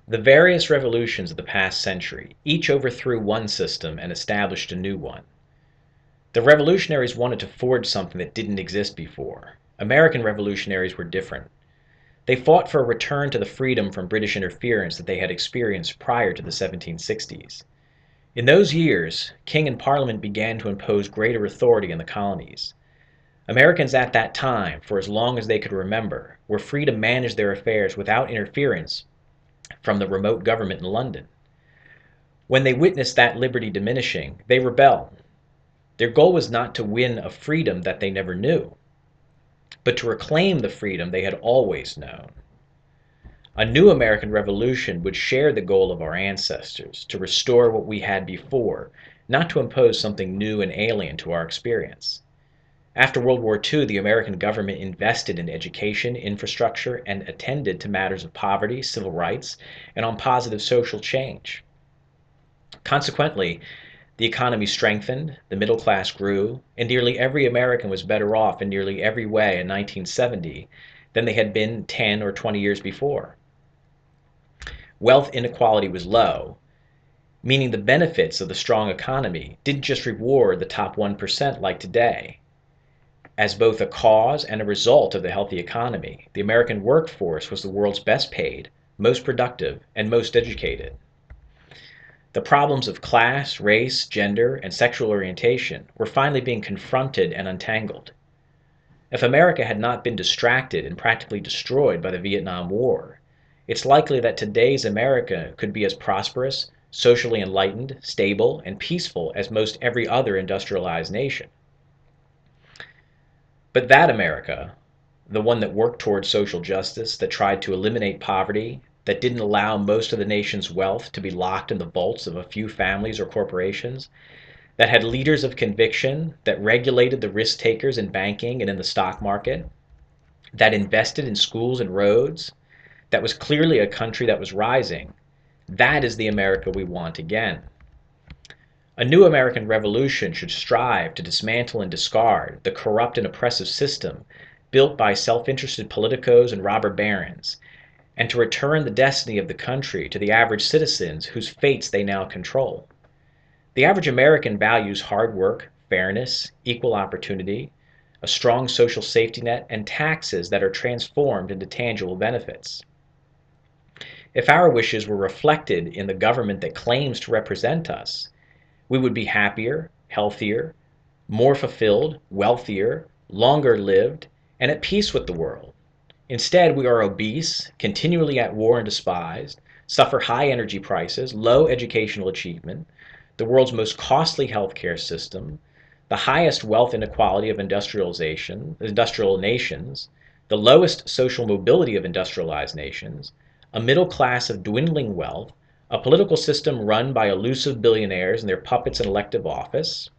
The various revolutions of the past century each overthrew one system and established a new one. The revolutionaries wanted to forge something that didn't exist before. American revolutionaries were different. They fought for a return to the freedom from British interference that they had experienced prior to the 1760s. In those years, king and parliament began to impose greater authority in the colonies. Americans at that time, for as long as they could remember, were free to manage their affairs without interference from the remote government in London. When they witnessed that liberty diminishing, they rebelled. Their goal was not to win a freedom that they never knew, but to reclaim the freedom they had always known. A new American Revolution would share the goal of our ancestors, to restore what we had before, not to impose something new and alien to our experience. After World War II, the American government invested in education, infrastructure, and attended to matters of poverty, civil rights, and on positive social change. Consequently, the economy strengthened, the middle class grew, and nearly every American was better off in nearly every way in 1970 than they had been 10 or 20 years before. Wealth inequality was low, meaning the benefits of the strong economy didn't just reward the top 1% like today. As both a cause and a result of the healthy economy, the American workforce was the world's best paid, most productive, and most educated. The problems of class, race, gender, and sexual orientation were finally being confronted and untangled. If America had not been distracted and practically destroyed by the Vietnam War, it's likely that today's America could be as prosperous, socially enlightened, stable, and peaceful as most every other industrialized nation. But that America, the one that worked towards social justice, that tried to eliminate poverty, that didn't allow most of the nation's wealth to be locked in the vaults of a few families or corporations, that had leaders of conviction, that regulated the risk takers in banking and in the stock market, that invested in schools and roads, that was clearly a country that was rising, that is the America we want again. A new American Revolution should strive to dismantle and discard the corrupt and oppressive system built by self-interested politicos and robber barons, and to return the destiny of the country to the average citizens whose fates they now control. The average American values hard work, fairness, equal opportunity, a strong social safety net, and taxes that are transformed into tangible benefits. If our wishes were reflected in the government that claims to represent us, we would be happier, healthier, more fulfilled, wealthier, longer lived, and at peace with the world. Instead, we are obese, continually at war and despised, suffer high energy prices, low educational achievement, the world's most costly healthcare system, the highest wealth inequality of industrial nations, the lowest social mobility of industrialized nations, a middle class of dwindling wealth, a political system run by elusive billionaires and their puppets in elective office,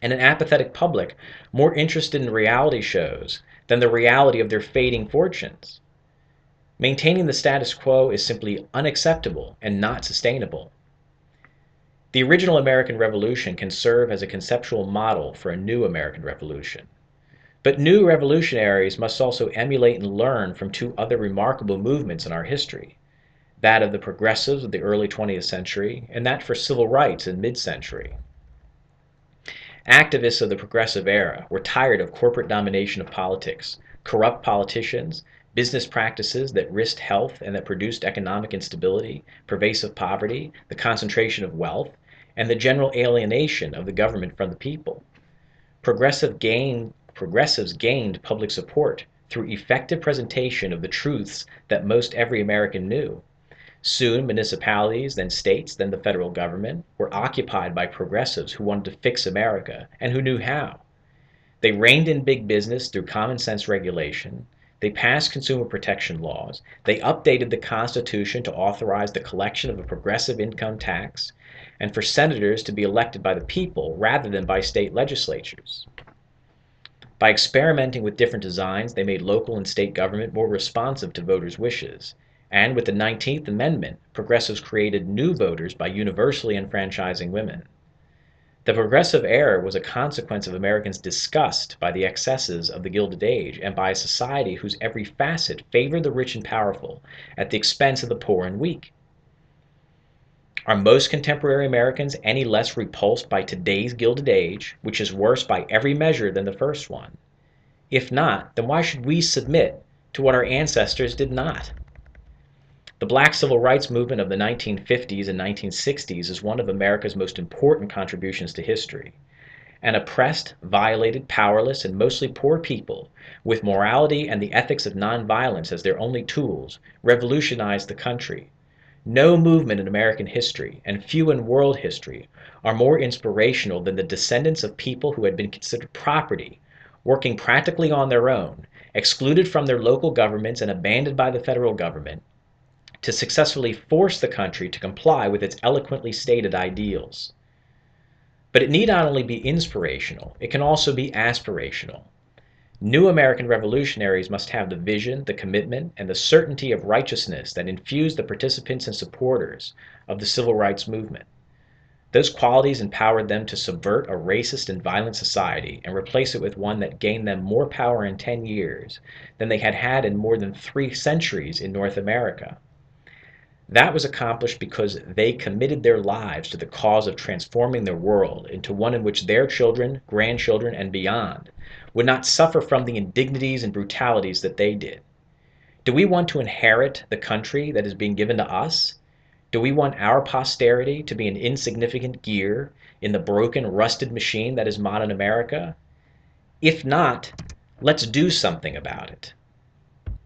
and an apathetic public more interested in reality shows than the reality of their fading fortunes. Maintaining the status quo is simply unacceptable and not sustainable. The original American Revolution can serve as a conceptual model for a new American Revolution. But new revolutionaries must also emulate and learn from two other remarkable movements in our history, that of the progressives of the early 20th century and that for civil rights in mid-century. Activists of the progressive era were tired of corporate domination of politics, corrupt politicians, business practices that risked health and that produced economic instability, pervasive poverty, the concentration of wealth, and the general alienation of the government from the people. Progressives gained public support through effective presentation of the truths that most every American knew. Soon, municipalities, then states, then the federal government were occupied by progressives who wanted to fix America and who knew how. They reined in big business through common sense regulation. They passed consumer protection laws. They updated the Constitution to authorize the collection of a progressive income tax and for senators to be elected by the people rather than by state legislatures. By experimenting with different designs, they made local and state government more responsive to voters' wishes. And with the 19th Amendment, progressives created new voters by universally enfranchising women. The progressive era was a consequence of Americans' disgust by the excesses of the Gilded Age and by a society whose every facet favored the rich and powerful at the expense of the poor and weak. Are most contemporary Americans any less repulsed by today's Gilded Age, which is worse by every measure than the first one? If not, then why should we submit to what our ancestors did not? The Black Civil Rights Movement of the 1950s and 1960s is one of America's most important contributions to history. An oppressed, violated, powerless, and mostly poor people, with morality and the ethics of nonviolence as their only tools, revolutionized the country. No movement in American history, and few in world history, are more inspirational than the descendants of people who had been considered property, working practically on their own, excluded from their local governments and abandoned by the federal government, to successfully force the country to comply with its eloquently stated ideals. But it need not only be inspirational, it can also be aspirational. New American revolutionaries must have the vision, the commitment, and the certainty of righteousness that infused the participants and supporters of the civil rights movement. Those qualities empowered them to subvert a racist and violent society and replace it with one that gained them more power in 10 years than they had had in more than 3 centuries in North America. That was accomplished because they committed their lives to the cause of transforming their world into one in which their children, grandchildren, and beyond would not suffer from the indignities and brutalities that they did. Do we want to inherit the country that is being given to us? Do we want our posterity to be an insignificant gear in the broken, rusted machine that is modern America? If not, let's do something about it.